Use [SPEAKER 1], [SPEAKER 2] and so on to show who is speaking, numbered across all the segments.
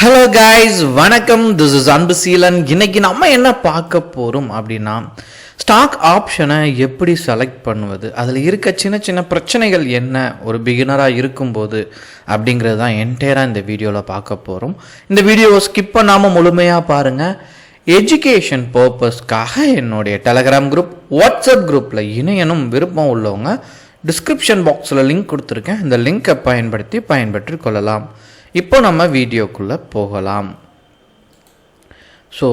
[SPEAKER 1] Hello guys, வணக்கம். This is Anbuseelan. இன்னைக்கு நம்ம என்ன பார்க்க போகிறோம் அப்படின்னா, ஸ்டாக் ஆப்ஷனை எப்படி செலக்ட் பண்ணுவது, அதில் இருக்க சின்ன சின்ன பிரச்சனைகள் என்ன ஒரு பிகினராக இருக்கும்போது அப்படிங்கிறது தான் என்டையராக இந்த வீடியோவில் பார்க்க போகிறோம். இந்த வீடியோவை ஸ்கிப் பண்ணாமல் முழுமையாக பாருங்கள். எஜுகேஷன் பர்பஸ்க்காக என்னுடைய டெலகிராம் குரூப், வாட்ஸ்அப் குரூப்பில் இணையனும் விருப்பம் உள்ளவங்க டிஸ்கிரிப்ஷன் பாக்ஸில் லிங்க் கொடுத்துருக்கேன். இந்த லிங்கை பயன்பற்றி கொள்ளலாம். இப்போ நம்ம வீடியோக்குள்ளே போகலாம். ஸோ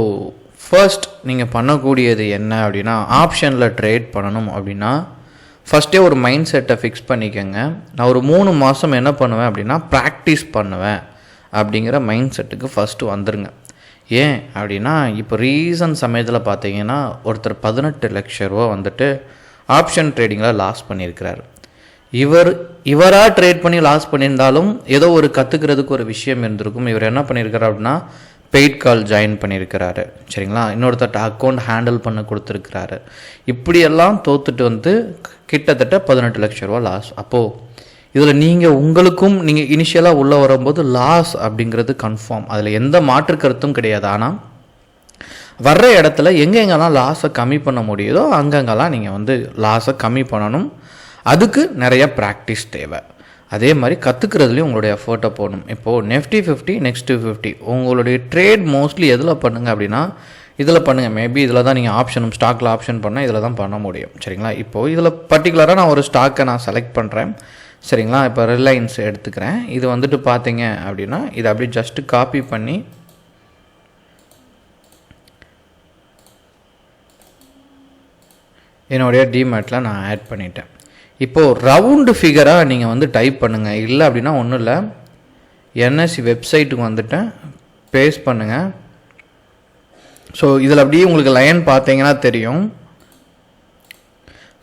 [SPEAKER 1] ஃபர்ஸ்ட் நீங்கள் பண்ணக்கூடியது என்ன அப்படின்னா, ஆப்ஷனில் ட்ரேட் பண்ணணும் அப்படின்னா ஃபஸ்ட்டே ஒரு மைண்ட் செட்டை ஃபிக்ஸ் பண்ணிக்கோங்க. நான் ஒரு 3 மாதம் என்ன பண்ணுவேன் அப்படின்னா ப்ராக்டிஸ் பண்ணுவேன் அப்படிங்கிற மைண்ட் செட்டுக்கு ஃபஸ்ட்டு வந்துடுங்க. ஏன் அப்படின்னா, இப்போ ரீசன்ட் சமயத்தில் பார்த்தீங்கன்னா ஒருத்தர் 18 லட்ச ரூபா வந்துட்டு ஆப்ஷன் ட்ரேடிங்கில் லாஸ் பண்ணியிருக்கிறாரு. இவராக ட்ரேட் பண்ணி லாஸ் பண்ணியிருந்தாலும் ஏதோ ஒரு கற்றுக்கிறதுக்கு ஒரு விஷயம் இருந்திருக்கும். இவர் என்ன பண்ணியிருக்காரு அப்படின்னா பெய்ட் கால் ஜாயின் பண்ணியிருக்கிறாரு, சரிங்களா. இன்னொருத்தட்ட அக்கௌண்ட் ஹேண்டில் பண்ண கொடுத்துருக்கிறாரு. இப்படியெல்லாம் தோத்துட்டு வந்து கிட்டத்தட்ட 18 லட்ச ரூபா லாஸ். அப்போது இதில் உங்களுக்கும் நீங்கள் இனிஷியலாக உள்ளே வரும்போது லாஸ் அப்படிங்கிறது கன்ஃபார்ம், அதில் எந்த மாற்று கருத்தும் கிடையாது. ஆனால் வர்ற இடத்துல எங்கெங்கெல்லாம் லாஸை கம்மி பண்ண முடியுதோ அங்கங்கெல்லாம் நீங்கள் வந்து லாஸை கம்மி பண்ணணும். அதுக்கு நிறைய ப்ராக்டிஸ் தேவை. அதே மாதிரி கற்றுக்கிறதுலையும் உங்களுடைய எஃபர்ட்டை போடணும். இப்போது Nifty 50 Next 50 உங்களுடைய ட்ரேட் மோஸ்ட்லி எதில் பண்ணுங்கள் அப்படின்னா இதில் பண்ணுங்கள். மேபி இதில் தான் நீங்கள் ஆப்ஷனும் ஸ்டாக்கில் ஆப்ஷன் பண்ணால் இதில் தான் பண்ண முடியும், சரிங்களா. இப்போது இதில் பர்டிகுலராக நான் ஒரு ஸ்டாக்கை நான் செலக்ட் பண்ணுறேன், சரிங்களா. இப்போ ரிலையன்ஸ் எடுத்துக்கிறேன். இது வந்துட்டு பார்த்தீங்க அப்படின்னா இதை அப்படியே ஜஸ்ட்டு காப்பி பண்ணி என்னுடைய டிமேட்டில் நான் ஆட் பண்ணிட்டேன். இப்போது ரவுண்டு ஃபிகராக நீங்கள் வந்து டைப் பண்ணுங்கள். இல்லை அப்படின்னா ஒன்றும் இல்லை, என்எஸ்சி வெப்சைட்டுக்கு வந்துட்டேன், பேஸ்ட் பண்ணுங்கள். ஸோ இதில் அப்படியே உங்களுக்கு லைன் பார்த்தீங்கன்னா தெரியும்.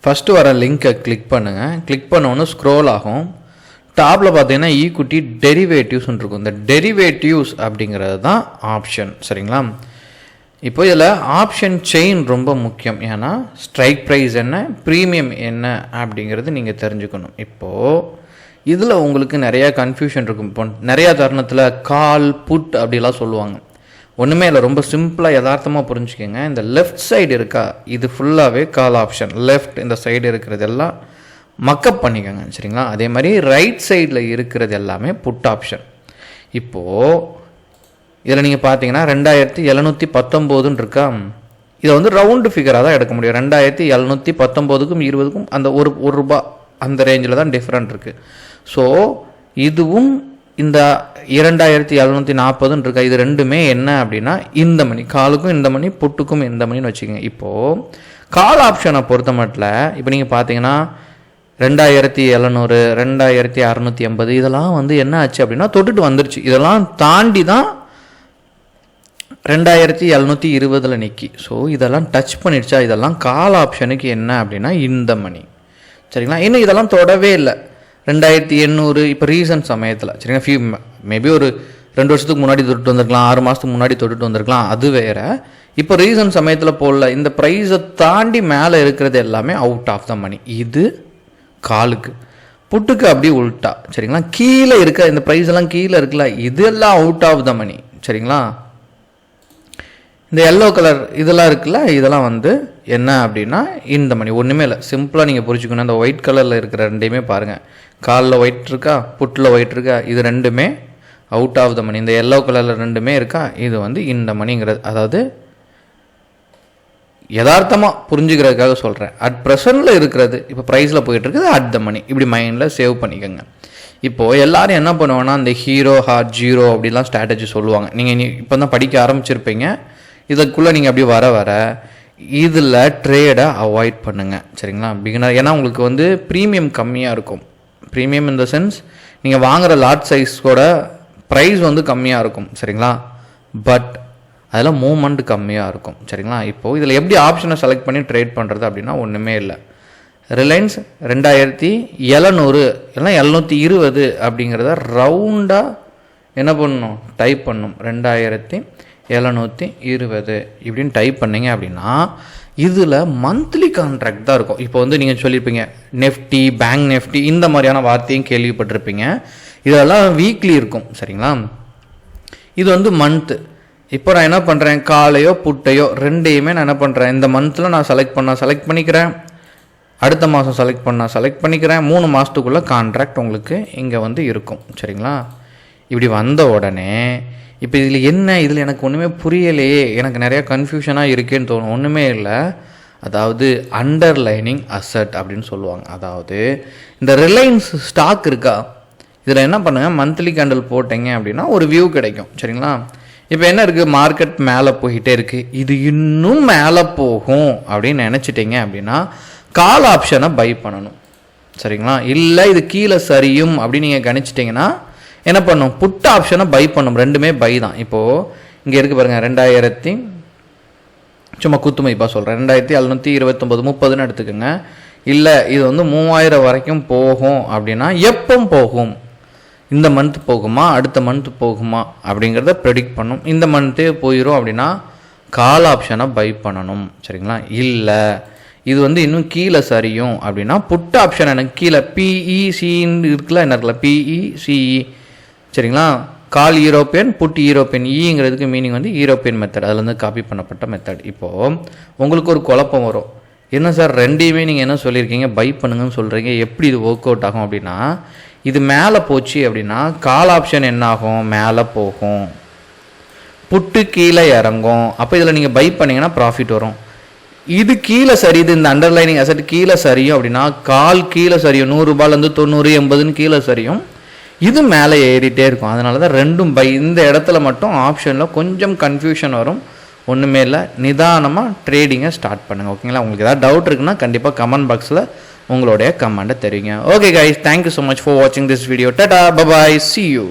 [SPEAKER 1] ஃபஸ்ட்டு வர லிங்க்கை கிளிக் பண்ணுங்கள். கிளிக் பண்ணோன்னு ஸ்க்ரோல் ஆகும். டாப்பில் பார்த்தீங்கன்னா ஈக்விட்டி டெரிவேட்டிவ்ஸ்ன்னு இருக்கும். இந்த டெரிவேட்டிவ்ஸ் அப்படிங்கிறது தான் ஆப்ஷன், சரிங்களா. இப்போ இதில் ஆப்ஷன் செயின் ரொம்ப முக்கியம். ஏன்னா ஸ்ட்ரைக் ப்ரைஸ் என்ன, ப்ரீமியம் என்ன அப்படிங்கிறது நீங்கள் தெரிஞ்சுக்கணும். இப்போது இதில் உங்களுக்கு நிறையா கன்ஃபியூஷன் இருக்கும். இப்போ நிறையா தருணத்தில் கால் புட் அப்படிலாம் சொல்லுவாங்க. ஒன்றுமே இல்லை, ரொம்ப சிம்பிளாக யதார்த்தமாக புரிஞ்சுக்கோங்க. இந்த லெஃப்ட் சைடு இருக்கா, இது ஃபுல்லாகவே கால் ஆப்ஷன். லெஃப்ட் இந்த சைடு இருக்கிறது எல்லாம் மக்கப் பண்ணிக்கோங்க, சரிங்களா. அதே மாதிரி ரைட் சைடில் இருக்கிறது எல்லாமே புட் ஆப்ஷன். இப்போது இதில் நீங்கள் பார்த்தீங்கன்னா 2719 இருக்கா. இதை வந்து ரவுண்டு ஃபிகராக தான் எடுக்க முடியும். 2719க்கும் 20க்கும் அந்த ஒரு ரூபா அந்த ரேஞ்சில் தான் டிஃப்ரெண்ட் இருக்குது. ஸோ இதுவும் இந்த 2740 இருக்கா, இது ரெண்டுமே என்ன அப்படின்னா இந்த மணி, காலுக்கும் இந்த மணி, புட்டுக்கும் இந்த மணின்னு வச்சுக்கோங்க. இப்போது கால் ஆப்ஷனை பொறுத்த மட்டும் இப்போ நீங்கள் பார்த்தீங்கன்னா 2700 2680 இதெல்லாம் வந்து என்ன ஆச்சு அப்படின்னா தொட்டுட்டு வந்துருச்சு. இதெல்லாம் தாண்டி தான் 2720 நிற்கி. ஸோ இதெல்லாம் டச் பண்ணிடுச்சா, இதெல்லாம் கால் ஆப்ஷனுக்கு என்ன அப்படின்னா இந்த மணி, சரிங்களா. இன்னும் இதெல்லாம் தொடவே இல்லை. 2800 இப்போ ரீசன்ட் சமயத்தில், சரிங்களா. மேபி ஒரு 2 வருஷத்துக்கு முன்னாடி தொட்டுட்டு வந்திருக்கலாம், 6 மாதத்துக்கு முன்னாடி தொட்டுட்டு வந்திருக்கலாம், அது வேறு. இப்போ ரீசன்ட் சமயத்தில் போடல. இந்த ப்ரைஸை தாண்டி மேலே இருக்கிறது எல்லாமே அவுட் ஆஃப் த மணி. இது காலுக்கு. புட்டுக்கு அப்படி உள்ட்டா, சரிங்களா. கீழே இருக்க இந்த ப்ரைஸ் எல்லாம் கீழே இருக்குல்ல, இதெல்லாம் அவுட் ஆஃப் த மணி, சரிங்களா. இந்த எல்லோ கலர் இதெல்லாம் இருக்குல்ல, இதெல்லாம் வந்து என்ன அப்படின்னா இந்த மணி. ஒன்றுமே இல்லை, சிம்பிளாக நீங்கள் புரிஞ்சுக்கணும். அந்த ஒயிட் கலரில் இருக்கிற ரெண்டையுமே பாருங்கள். காலில் ஒயிட் இருக்கா, புட்டில் ஒயிட் இருக்கா, இது ரெண்டுமே அவுட் ஆஃப் த மணி. இந்த எல்லோ கலரில் ரெண்டுமே இருக்கா, இது வந்து இந்த மணிங்கிறது. அதாவது யதார்த்தமாக புரிஞ்சுக்கிறதுக்காக சொல்கிறேன். அட் ப்ரெசண்டில் இருக்கிறது இப்போ ப்ரைஸில் போயிட்டுருக்குது அட் த மணி. இப்படி மைண்டில் சேவ் பண்ணிக்கோங்க. இப்போது எல்லோரும் என்ன பண்ணுவாங்கன்னா இந்த ஹீரோ ஹார்ட் ஜீரோ அப்படிலாம் ஸ்ட்ராட்டஜி சொல்லுவாங்க. நீங்கள் இப்போ தான் படிக்க ஆரம்பிச்சிருப்பீங்க. இதுக்குள்ளே நீங்கள் அப்படி வர இதில் ட்ரேடை அவாய்ட் பண்ணுங்கள், சரிங்களா. பிகினர், ஏன்னா உங்களுக்கு வந்து ப்ரீமியம் கம்மியாக இருக்கும். ப்ரீமியம் இன் த சென்ஸ் நீங்கள் வாங்குகிற லாட் சைஸோட ப்ரைஸ் வந்து கம்மியாக இருக்கும், சரிங்களா. பட் அதில் மூவ்மெண்ட் கம்மியாக இருக்கும், சரிங்களா. இப்போது இதில் எப்படி ஆப்ஷனை செலக்ட் பண்ணி ட்ரேட் பண்ணுறது அப்படின்னா ஒன்றுமே இல்லை. ரிலையன்ஸ் 2700 இல்லைனா 720 அப்படிங்கிறத ரவுண்டாக என்ன பண்ணணும், டைப் பண்ணணும். 2720 இப்படின்னு டைப் பண்ணிங்க அப்படின்னா இதில் மந்த்லி கான்ட்ராக்ட் தான் இருக்கும். இப்போ வந்து நீங்கள் சொல்லியிருப்பீங்க நெஃப்டி, பேங்க் நெஃப்டி இந்த மாதிரியான வார்த்தையும் கேள்விப்பட்டிருப்பீங்க. இதெல்லாம் வீக்லி இருக்கும், சரிங்களா. இது வந்து மந்த்து. இப்போ நான் என்ன பண்ணுறேன், காலையோ புட்டையோ ரெண்டையுமே நான் என்ன பண்ணுறேன், இந்த மந்தில் நான் செலக்ட் பண்ணிக்கிறேன், அடுத்த மாதம் செலக்ட் பண்ணிக்கிறேன். 3 மாதத்துக்குள்ளே கான்ட்ராக்ட் உங்களுக்கு இங்கே வந்து இருக்கும். சரிங்களா? இப்படி வந்த உடனே இப்போ இதில் என்ன, இதில் எனக்கு ஒன்றுமே புரியலையே, எனக்கு நிறையா கன்ஃபியூஷனாக இருக்கேன்னு தோணும். ஒன்றுமே இல்லை. அதாவது அண்டர்லைனிங் அசட் அப்படின்னு சொல்லுவாங்க. அதாவது இந்த ரிலையன்ஸ் ஸ்டாக் இருக்கா, இதில் என்ன பண்ணுங்கள், மந்த்லி கேண்டில் போட்டிங்க அப்படின்னா ஒரு வியூ கிடைக்கும். சரிங்களா? இப்போ என்ன இருக்குது, மார்க்கெட் மேலே போய்கிட்டே இருக்குது, இது இன்னும் மேலே போகும் அப்படின்னு நினச்சிட்டிங்க அப்படின்னா கால் ஆப்ஷனை பை பண்ணணும். சரிங்களா? இல்லை இது கீழே சரியும் அப்படின்னு நீங்கள் கணிச்சிட்டிங்கன்னா என்ன பண்ணும், புட் ஆப்ஷனை பை பண்ணும். ரெண்டுமே பை தான். இப்போது இங்கே இருக்குது பாருங்கள், 2000 சும்மா குத்துமைப்பாக சொல்கிறேன், 2729 30ன்னு எடுத்துக்கோங்க. இல்லை இது வந்து 3000 வரைக்கும் போகும் அப்படின்னா எப்போ போகும், இந்த மந்த் போகுமா அடுத்த மந்த் போகுமா அப்படிங்கிறத ப்ரெடிக்ட் பண்ணும். இந்த மந்த்தே போயிடும் அப்படின்னா கால் ஆப்ஷனை பை பண்ணணும். சரிங்களா? இல்லை இது வந்து இன்னும் கீழே சரியும் அப்படின்னா புட் ஆப்ஷன் எனக்கு கீழே பிஇசின்னு இருக்குல்ல, என்ன இருக்குல்ல, பிஇசிஇ. சரிங்களா? கால் யூரோப்பியன் புட் யூரோப்பியன், ஈங்கிறதுக்கு மீனிங் வந்து யூரோப்பியன் மெத்தட், அதில் வந்து காப்பி பண்ணப்பட்ட மெத்தட். இப்போது உங்களுக்கு ஒரு குழப்பம் வரும், என்ன சார் ரெண்டையுமே நீங்கள் என்ன சொல்லியிருக்கீங்க, பை பண்ணுங்கன்னு சொல்கிறீங்க, எப்படி இது ஒர்க் அவுட் ஆகும் அப்படின்னா, இது மேலே போச்சு அப்படின்னா கால் ஆப்ஷன் என்ன ஆகும், மேலே போகும், புட்டு கீழே இறங்கும். அப்போ இதில் நீங்கள் பை பண்ணிங்கன்னா ப்ராஃபிட் வரும். இது கீழே சரியுது, இந்த அண்டர்லைனிங் அசட் கீழே சரியும் அப்படின்னா கால் கீழே சரியும், 100 ரூபாயிலேருந்து 90 80ன்னு கீழே சரியும், இது மேலே ஏறிட்டே இருக்கும். அதனால தான் ரெண்டும் பை. இந்த இடத்துல மட்டும் ஆப்ஷனில் கொஞ்சம் கன்ஃபியூஷன் வரும். ஒன்றுமே இல்லை, நிதானமாக ட்ரேடிங்கை ஸ்டார்ட் பண்ணுங்கள். ஓகேங்களா? உங்களுக்கு ஏதாவது டவுட் இருக்குன்னா கண்டிப்பாக கமெண்ட் பாக்ஸில் உங்களுடைய கமெண்ட்டை தெரிவிங்க. Okay guys, thank you so much for வாட்சிங் this video. Tata, bye bye, see you.